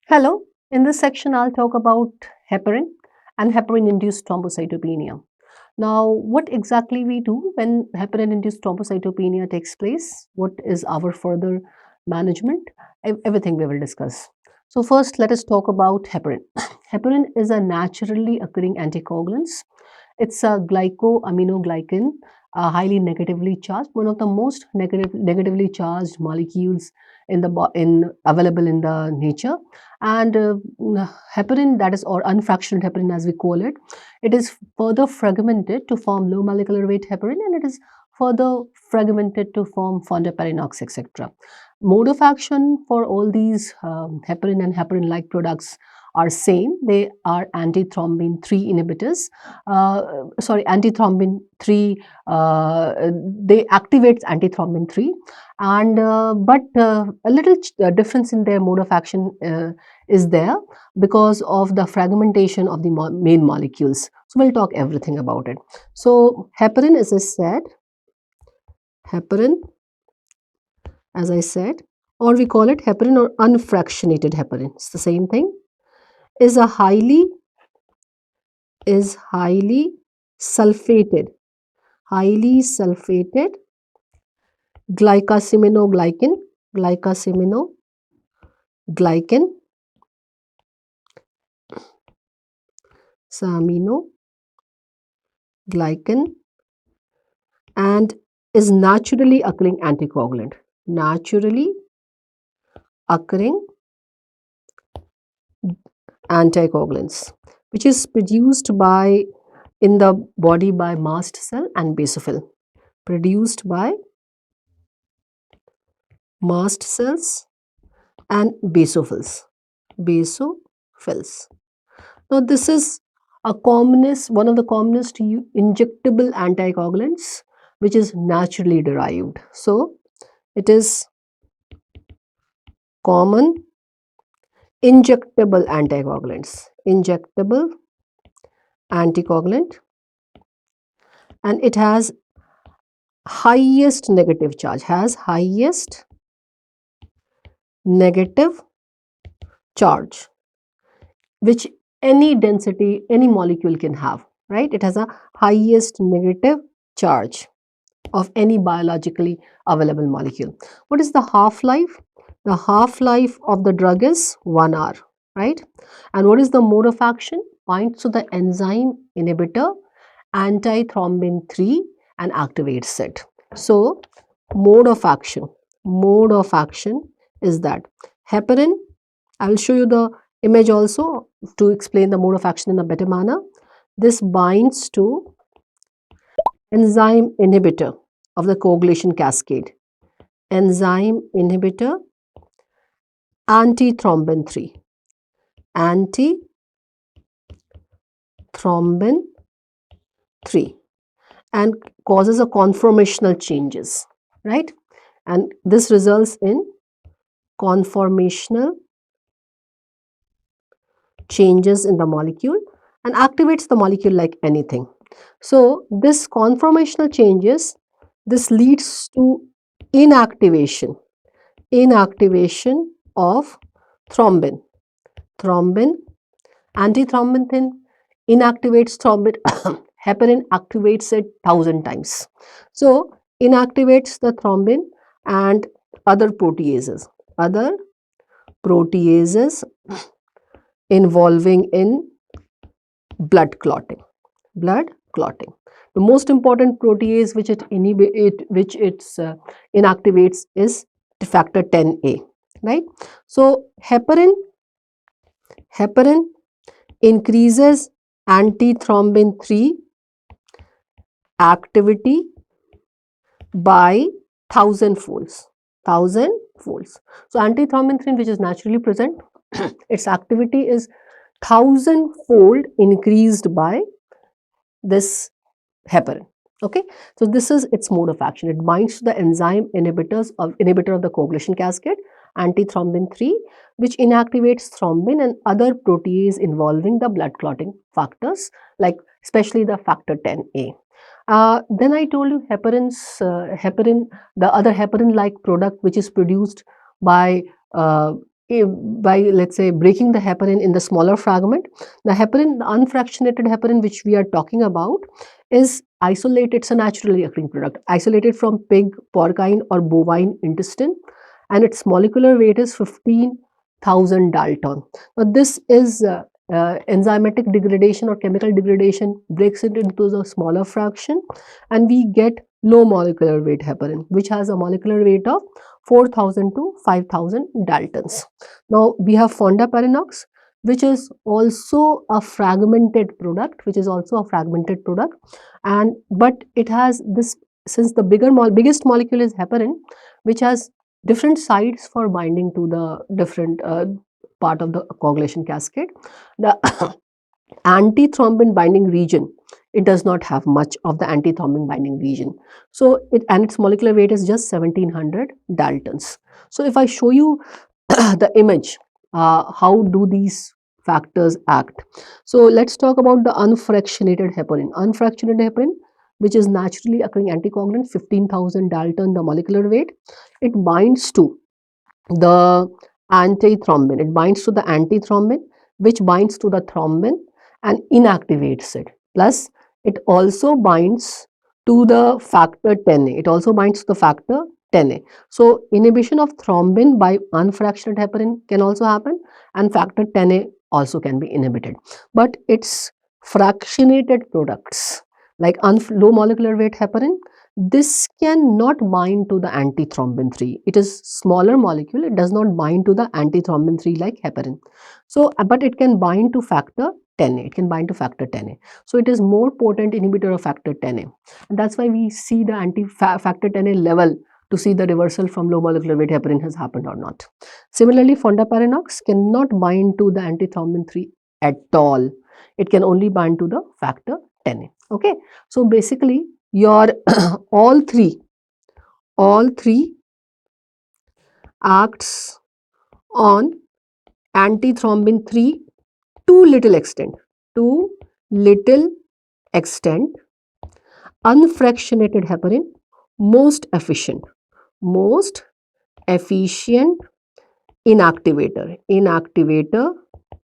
Hello, in this section I'll talk about heparin and heparin-induced thrombocytopenia. Now, what exactly we do when heparin-induced thrombocytopenia takes place? What is our further management? Everything we will discuss. So first, let us talk about heparin. Heparin is a naturally occurring anticoagulant. It's a glycoaminoglycan, highly negatively charged, one of the most negatively charged molecules in the available in the nature. And heparin, that is, or unfractionated heparin as we call it is further fragmented to form low molecular weight heparin, and it is further fragmented to form fondaparin-ox, etc. Mode of action for all these heparin and heparin-like products are same. They are antithrombin 3 inhibitors. Antithrombin 3, they activate antithrombin 3, and a little difference in their mode of action is there because of the fragmentation of the main molecules. So we'll talk everything about it. So heparin, heparin, as I said, or we call it heparin or unfractionated heparin. It's the same thing. Is highly sulfated, glycosaminoglycan, glycosaminoglycan, saminoglycan, and is naturally occurring anticoagulant. Naturally occurring anticoagulants, which is produced by in the body by mast cell and basophil. Produced by mast cells and basophils. Basophils. Now, this is one of the commonest injectable anticoagulants, which is naturally derived. So, it is common injectable anticoagulants. Injectable anticoagulant, and it has highest negative charge. Negative charge, which any density, any molecule can have, right? It has a highest negative charge of any biologically available molecule. What is the half-life? The half-life of the drug is 1 hour, right? And what is the mode of action? Binds to the enzyme inhibitor antithrombin 3 and activates it. So, mode of action is that heparin, I will show you the image also to explain the mode of action in a better manner. This binds to enzyme inhibitor of the coagulation cascade. Enzyme inhibitor antithrombin 3. Antithrombin 3 and causes a conformational changes, right? And this results in conformational changes in the molecule and activates the molecule like anything. So this conformational changes, this leads to inactivation of thrombin. Antithrombin thin inactivates thrombin. Heparin activates it 1,000 times. So inactivates the thrombin and other proteases involving in blood clotting. The most important protease which inactivates is factor 10A, right? So heparin increases antithrombin 3 activity by 1,000 folds. So antithrombin 3, which is naturally present, its activity is 1,000-fold increased by this heparin. Okay, so this is its mode of action. It binds to the enzyme inhibitor of the coagulation cascade, antithrombin 3, which inactivates thrombin and other protease involving the blood clotting factors, like especially the factor 10A. Then I told you the other heparin-like product which is produced by by, let's say, breaking the heparin in the smaller fragment. The heparin, the unfractionated heparin which we are talking about, is isolated. It's a naturally occurring product, isolated from pig, porcine or bovine intestine, and its molecular weight is 15,000 Dalton. Now this is enzymatic degradation or chemical degradation breaks it into the smaller fraction, and we get low molecular weight heparin, which has a molecular weight of 4,000 to 5,000 Daltons. Now we have fondaparinux, which is also a fragmented product, and but it has this, since the biggest molecule is heparin, which has different sites for binding to the different part of the coagulation cascade. The antithrombin binding region, it does not have much of the antithrombin binding region. So its molecular weight is just 1700 Daltons. So if I show you the image, how do these factors act? So let's talk about the unfractionated heparin. Unfractionated heparin, which is naturally occurring anticoagulant, 15,000 Dalton the molecular weight. It binds to the antithrombin. It binds to the antithrombin, which binds to the thrombin and inactivates it. Plus, it also binds to the factor 10A. It also binds to the factor 10A. So, inhibition of thrombin by unfractionated heparin can also happen, and factor 10A also can be inhibited. But its fractionated products like low molecular weight heparin, this cannot bind to the antithrombin 3. It is smaller molecule, it does not bind to the antithrombin 3 like heparin. So, but it can bind to factor 10A, it can bind to factor 10A. So, it is more potent inhibitor of factor 10A, and that's why we see the factor 10A level to see the reversal from low molecular weight heparin has happened or not. Similarly, fondaparinux cannot bind to the antithrombin 3 at all. It can only bind to the factor 10A. Okay, so basically your all three acts on antithrombin 3 to little extent. Unfractionated heparin, most efficient inactivator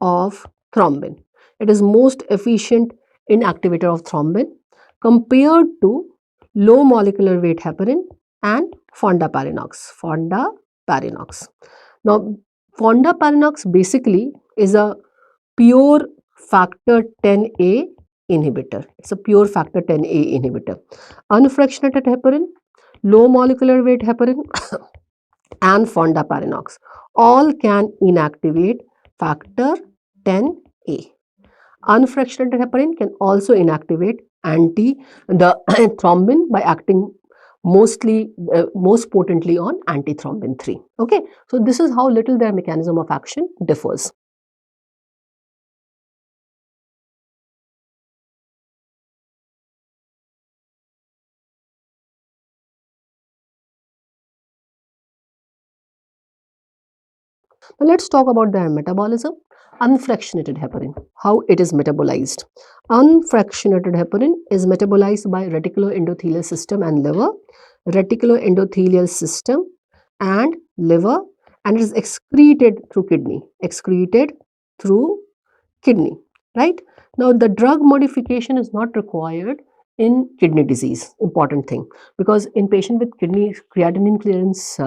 of thrombin. It is most efficient inactivator of thrombin compared to low molecular weight heparin and fondaparinux. Now, fondaparinux basically is a pure factor 10A inhibitor. It's a pure factor 10A inhibitor. Unfractionated heparin, low molecular weight heparin and fondaparinux all can inactivate factor 10A. Unfractionated heparin can also inactivate the thrombin by acting most potently on antithrombin 3. Okay, so this is how little their mechanism of action differs. Now let's talk about their metabolism. Unfractionated heparin, how it is metabolized. Unfractionated heparin is metabolized by reticuloendothelial system and liver, reticuloendothelial system and liver, and it is excreted through kidney, right? Now the drug modification is not required in kidney disease, important thing, because in patient with kidney creatinine clearance,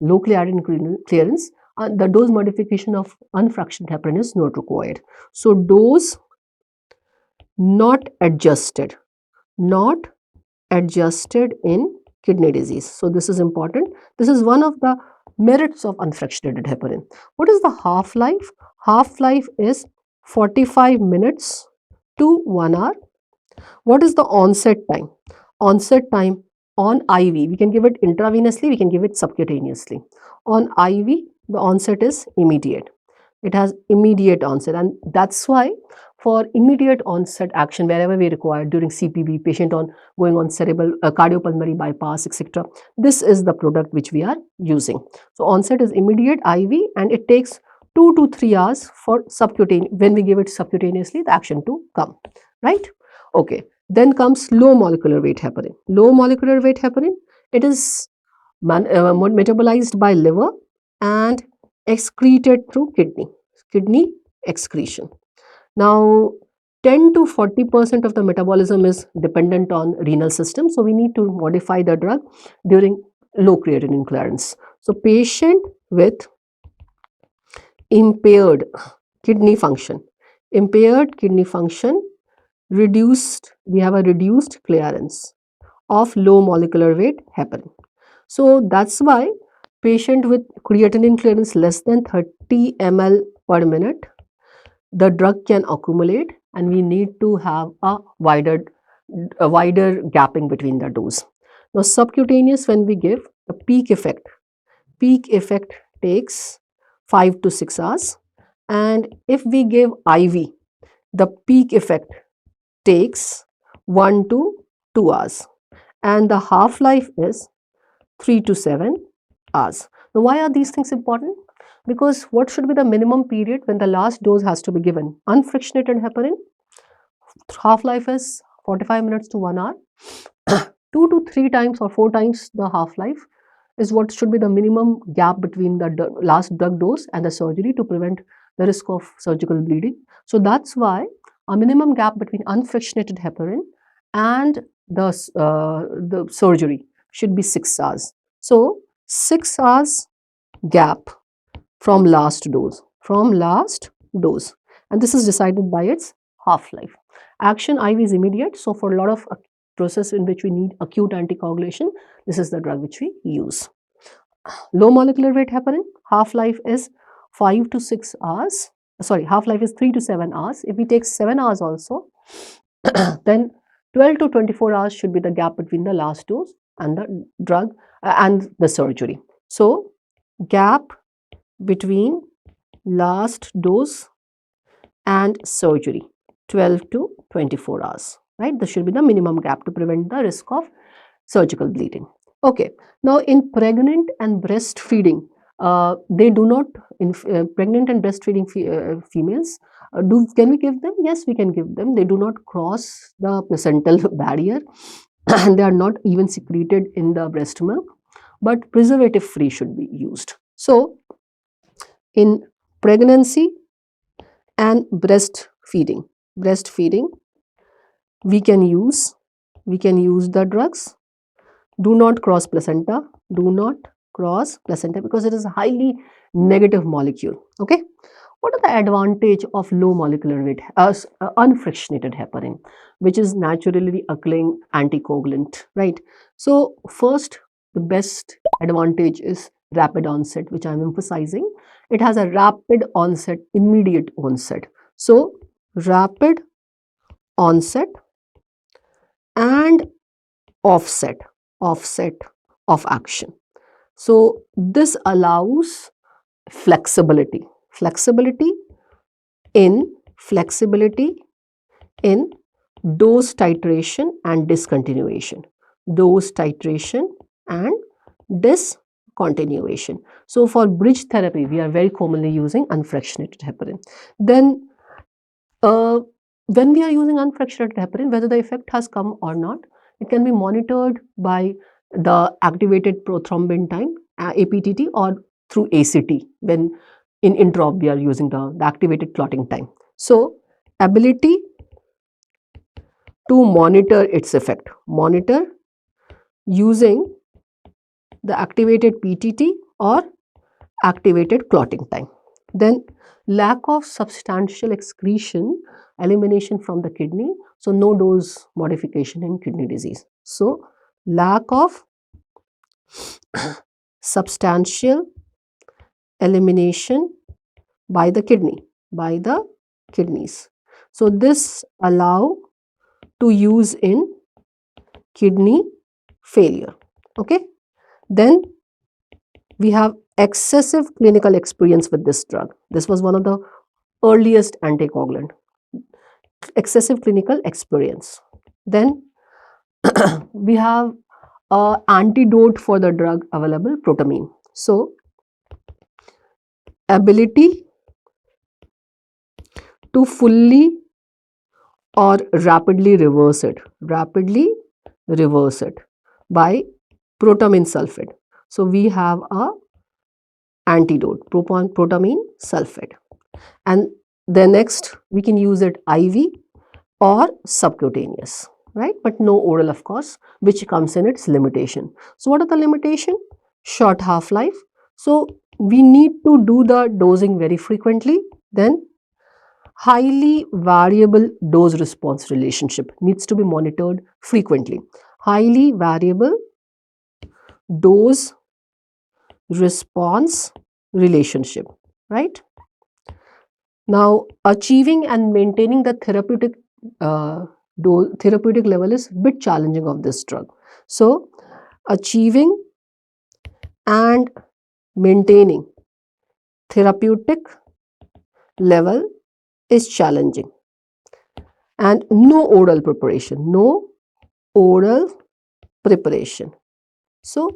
low creatinine clearance, the dose modification of unfractionated heparin is not required. So dose not adjusted in kidney disease. So this is important. This is one of the merits of unfractionated heparin. What is the half-life? Half-life is 45 minutes to 1 hour. What is the onset time? Onset time on IV, we can give it intravenously, we can give it subcutaneously. On IV, the onset is immediate. It has immediate onset, and that's why for immediate onset action, wherever we require during CPB, patient on going on cerebral cardiopulmonary bypass, etc., this is the product which we are using. So onset is immediate IV, and it takes 2 to 3 hours for subcutaneous, when we give it subcutaneously, the action to come, right? Okay, then comes low molecular weight heparin. Low molecular weight heparin, it is metabolized by liver and excreted through kidney excretion. Now, 10 to 40% of the metabolism is dependent on renal system. So we need to modify the drug during low creatinine clearance. So patient with impaired kidney function, we have a reduced clearance of low molecular weight heparin. So that's why patient with creatinine clearance less than 30 ml per minute, the drug can accumulate and we need to have a wider gapping between the dose. Now subcutaneous, when we give, the peak effect takes 5 to 6 hours, and if we give IV, the peak effect takes 1 to 2 hours, and the half life is 3 to 7 hours. Now why are these things important? Because what should be the minimum period when the last dose has to be given? Unfractionated heparin, half life is 45 minutes to 1 hour. 2 to 3 times or 4 times the half life is what should be the minimum gap between the last drug dose and the surgery to prevent the risk of surgical bleeding. So that's why a minimum gap between unfractionated heparin and the surgery should be 6 hours. So 6 hours gap from last dose, and this is decided by its half life. Action IV is immediate, so for a lot of process in which we need acute anticoagulation, this is the drug which we use. Low molecular weight heparin, half life is 5 to 6 hours, sorry, half life is 3 to 7 hours. If we take 7 hours also, then 12 to 24 hours should be the gap between the last dose and the drug and the surgery. So gap between last dose and surgery, 12 to 24 hours, right? This should be the minimum gap to prevent the risk of surgical bleeding. Okay, now in pregnant and breastfeeding, they do not, in pregnant and breastfeeding females, can we give them? Yes, we can give them. They do not cross the placental barrier and they are not even secreted in the breast milk, but preservative free should be used. So in pregnancy and breastfeeding, we can use the drugs. Do not cross placenta, because it is a highly negative molecule. Okay, what are the advantage of low molecular weight unfractionated heparin, which is naturally occurring anticoagulant, right? So first, the best advantage is rapid onset, which I'm emphasizing. It has a rapid onset, immediate onset. So rapid onset and offset of action. So this allows flexibility flexibility flexibility in dose titration and discontinuation, and discontinuation. So for bridge therapy, we are very commonly using unfractionated heparin. Then when we are using unfractionated heparin, whether the effect has come or not, it can be monitored by the activated prothrombin time, APTT, or through ACT when in intraop we are using the activated clotting time. So ability to monitor its effect, using the activated PTT or activated clotting time. Then lack of substantial excretion, elimination from the kidney, so no dose modification in kidney disease. So lack of substantial elimination by the kidneys. So this allow to use in kidney failure. Okay, then we have excessive clinical experience with this drug. This was one of the earliest anticoagulant. Excessive clinical experience. Then we have a antidote for the drug available, protamine. So ability to fully or rapidly reverse it by protamine sulfate. So we have a antidote, protamine sulfate. And then next we can use it IV or subcutaneous, right? But no oral, of course, which comes in its limitation. So what are the limitation? Short half-life. So we need to do the dosing very frequently. Then highly variable dose response relationship needs to be monitored frequently. Highly variable dose response relationship, right? Now, achieving and maintaining the therapeutic level is a bit challenging of this drug. So, achieving and maintaining therapeutic level is challenging. And no oral preparation, no oral preparation. So,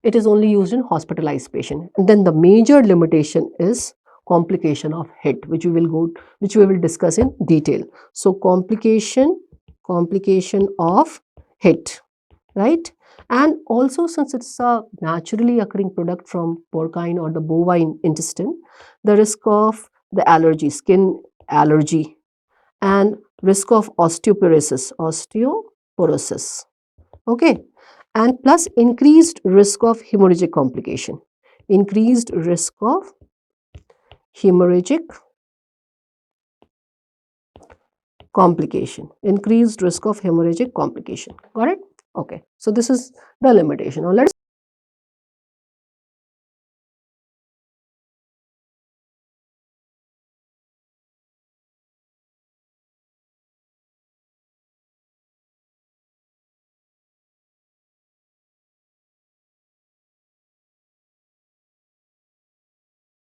it is only used in hospitalized patient. And then the major limitation is complication of HIT, which we will discuss in detail. So, complication of HIT, right? And also, since it's a naturally occurring product from porcine or the bovine intestine, the risk of the allergy, skin allergy, and risk of osteoporosis, okay, and plus increased risk of hemorrhagic complication, increased risk of hemorrhagic complication, increased risk of hemorrhagic complication. Got it? Okay, so this is the limitation. Now let's